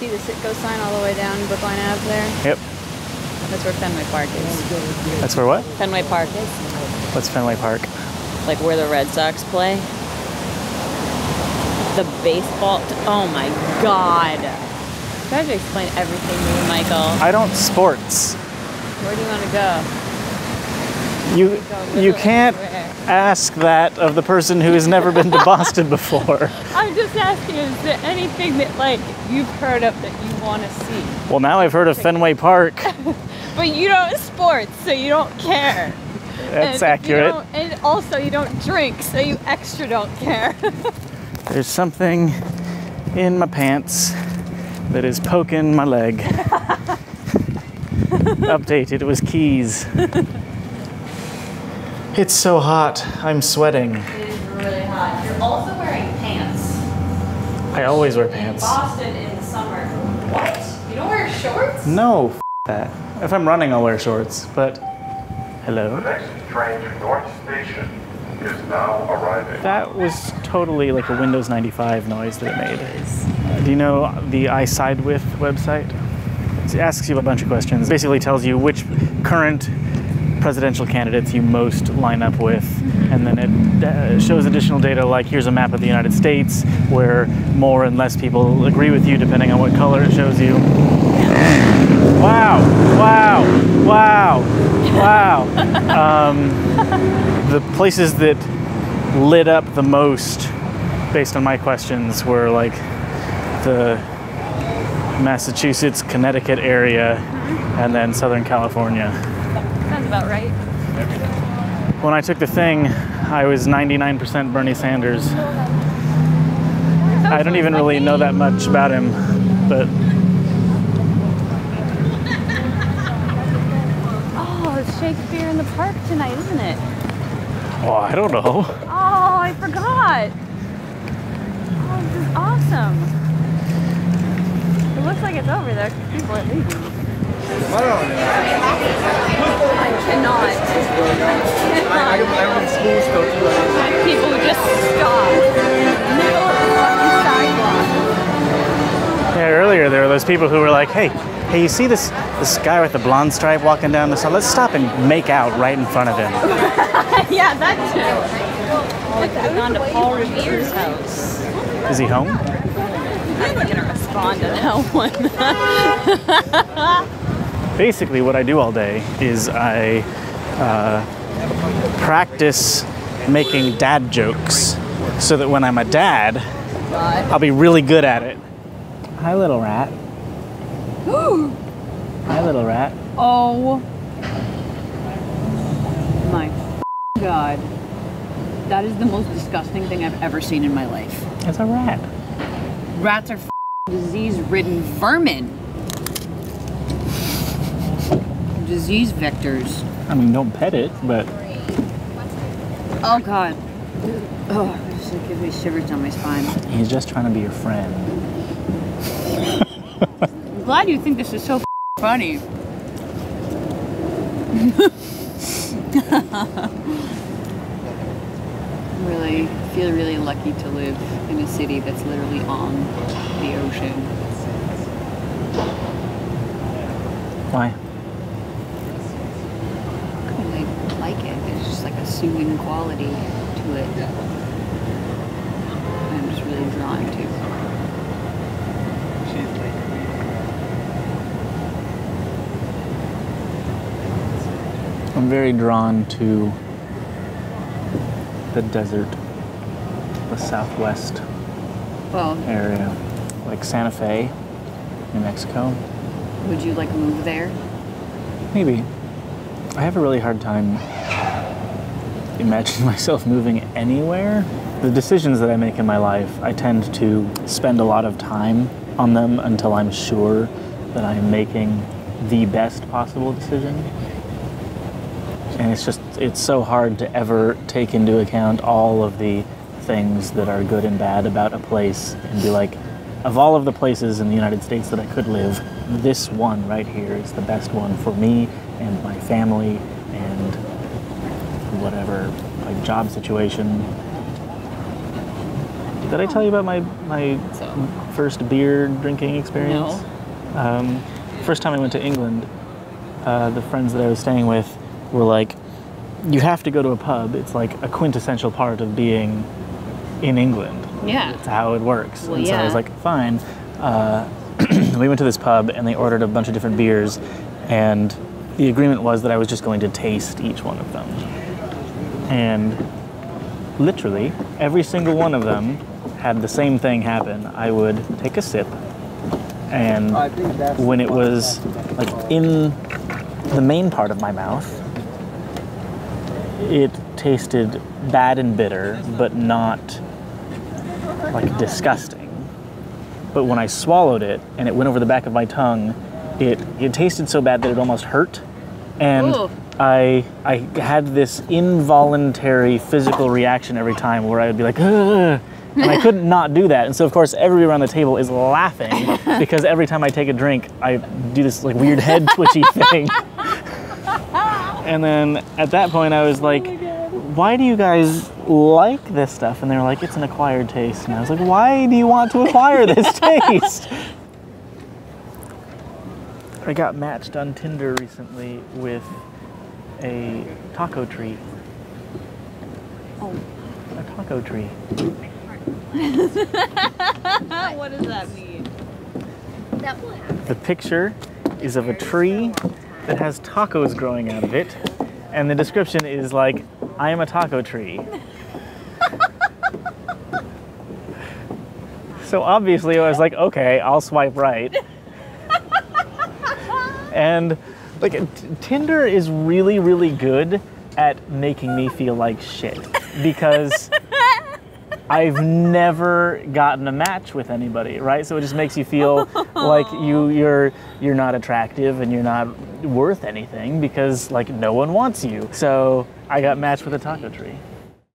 see the Sitco sign all the way down Brookline Ave there? Yep. That's where Fenway Park is. That's where what? Fenway Park is. What's Fenway Park? Like where the Red Sox play. The baseball. Oh my God. I have to explain everything to you, Michael. I don't sports. Where do you want to go? You can't ask that of the person who has never been to Boston before. I'm just asking, is there anything that like you've heard of that you want to see? Well, now I've heard of Fenway Park. But you don't sports, so you don't care. That's accurate. And also you don't drink, so you extra don't care. There's something in my pants that is poking my leg. Update, it was keys. It's so hot, I'm sweating. It is really hot. You're also wearing pants. I always wear pants. In Boston in the summer. What? You don't wear shorts? No, that. If I'm running, I'll wear shorts, but hello? The next train to North Station is now arriving. That was totally like a Windows 95 noise that it made. Do you know the iSidewith website? It asks you a bunch of questions. Basically tells you which current presidential candidates you most line up with, and then it shows additional data like here's a map of the United States where more and less people agree with you depending on what color it shows you. Wow, wow, wow, wow. The places that lit up the most based on my questions were like the Massachusetts, Connecticut area, and then Southern California. Sounds about right. When I took the thing, I was 99% Bernie Sanders. I don't even really know that much about him, but... Oh, it's Shakespeare in the Park tonight, isn't it? Oh, I don't know. Oh, I forgot. Oh, this is awesome. It looks like it's over there because people are leaving. I cannot. I'm in school still too. People just stop. Middle of the fucking sidewalk. Yeah, earlier there were those people who were like, hey, you see this guy with the blonde stripe walking down the side? Let's stop and make out right in front of him. Yeah, that too. Like, I've gone to Paul Revere's house. Is he home? I'm not gonna respond to that one. Basically, what I do all day is I practice making dad jokes so that when I'm a dad, I'll be really good at it. Hi, little rat. Hi, little rat. Oh my God. That is the most disgusting thing I've ever seen in my life. It's a rat. Rats are disease-ridden vermin. Disease vectors. I mean, don't pet it, but... Oh God. Oh, it just like gives me shivers down my spine. He's just trying to be your friend. I'm glad you think this is so funny. Really feel really lucky to live in a city that's literally on the ocean. Why? I really like it. There's just like a soothing quality to it. I'm just really drawn to. I'm very drawn to the desert, the southwest area, like Santa Fe, New Mexico. Would you like move there? Maybe. I have a really hard time imagining myself moving anywhere. The decisions that I make in my life, I tend to spend a lot of time on them until I'm sure that I'm making the best possible decision. And it's so hard to ever take into account all of the things that are good and bad about a place and be like, of all of the places in the United States that I could live, this one right here is the best one for me and my family and whatever, like job situation. Did I tell you about my first beer drinking experience? No. First time I went to England, the friends that I was staying with were like, you have to go to a pub. It's like a quintessential part of being in England. Yeah. That's how it works. Well, and so I was yeah. like, fine. We went to this pub and they ordered a bunch of different beers, and the agreement was that I was just going to taste each one of them. And literally every single one of them had the same thing happen. I would take a sip, and when it was like in the main part of my mouth, it tasted bad and bitter, but not like disgusting. But when I swallowed it and it went over the back of my tongue, it tasted so bad that it almost hurt. And Ooh. I had this involuntary physical reaction every time where I would be like, ugh, and I couldn't not do that. And so of course everybody around the table is laughing because every time I take a drink, I do this like weird head twitchy thing. And then at that point I was like, why do you guys like this stuff? And they were like, it's an acquired taste. And I was like, why do you want to acquire this taste? I got matched on Tinder recently with a taco tree. Oh. A taco tree. What does that mean? The picture is of a tree that has tacos growing out of it. And the description is like, I am a taco tree. So obviously I was like, okay, I'll swipe right. And like Tinder is really, really good at making me feel like shit because I've never gotten a match with anybody, right? So it just makes you feel like you're not attractive and you're not worth anything because like no one wants you. So I got matched with a taco tree.